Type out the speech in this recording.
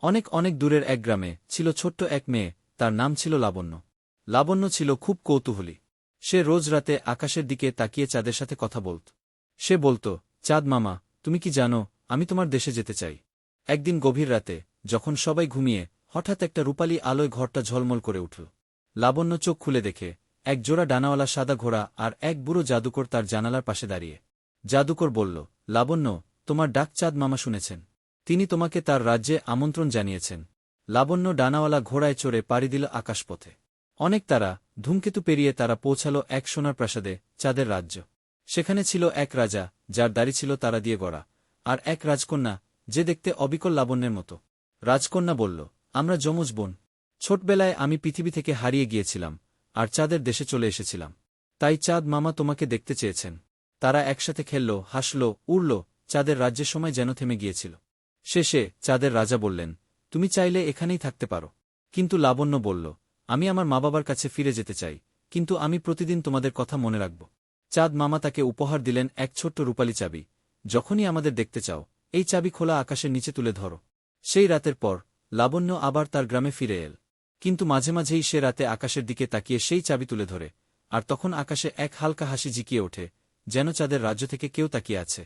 অনেক অনেক দূরের এক গ্রামে ছিল ছোট্ট এক মেয়ে, তার নাম ছিল লাবণ্য। লাবণ্য ছিল খুব কৌতূহলী। সে রোজ রাতে আকাশের দিকে তাকিয়ে চাঁদের সাথে কথা বলত। সে বলত, চাঁদ মামা, তুমি কি জানো, আমি তোমার দেশে যেতে চাই। একদিন গভীর রাতে, যখন সবাই ঘুমিয়ে, হঠাৎ একটা রূপালী আলোয় ঘরটা ঝলমল করে উঠল। লাবণ্য চোখ খুলে দেখে, এক জোড়া ডানাওয়ালা সাদা ঘোড়া আর এক বুড়ো জাদুকর তার জানালার পাশে দাঁড়িয়ে। জাদুকর বলল, লাবণ্য, তোমার ডাক চাঁদ মামা শুনেছেন। তিনি তোমাকে তার রাজ্যে আমন্ত্রণ জানিয়েছেন। লাবণ্য ডানাওয়ালা ঘোড়ায় চড়ে পাড়ি দিল আকাশপথে। অনেক তারা, ধূমকেতু পেরিয়ে তারা পৌঁছাল এক সোনার প্রাসাদে, চাঁদের রাজ্য। সেখানে ছিল এক রাজা, যার দাড়ি ছিল তারা দিয়ে গড়া, আর এক রাজকন্যা, যে দেখতে অবিকল লাবণ্যের মতো। রাজকন্যা বলল, আমরা যমজ বোন। ছোটবেলায় আমি পৃথিবী থেকে হারিয়ে গিয়েছিলাম, আর চাঁদের দেশে চলে এসেছিলাম। তাই চাঁদ মামা তোমাকে দেখতে চেয়েছেন। তারা একসাথে খেলল, হাসল, উড়ল, চাঁদের রাজ্যের সময় যেন থেমে গিয়েছিল। শেষে চাঁদের রাজা বললেন, তুমি চাইলে এখানেই থাকতে পারো। কিন্তু লাবণ্য বলল, আমি আমার মা বাবার কাছে ফিরে যেতে চাই, কিন্তু আমি প্রতিদিন তোমাদের কথা মনে রাখব। চাঁদ মামা তাকে উপহার দিলেন এক ছোট্ট রূপালী চাবি। যখনই আমাদের দেখতে চাও, এই চাবি খোলা আকাশের নিচে তুলে ধরো। সেই রাতের পর লাবণ্য আবার তার গ্রামে ফিরে এল। কিন্তু মাঝে মাঝেই সে রাতে আকাশের দিকে তাকিয়ে সেই চাবি তুলে ধরে, আর তখন আকাশে এক হালকা হাসি জিকিয়ে ওঠে, যেন চাঁদের রাজ্য থেকে কেউ তাকিয়ে আছে।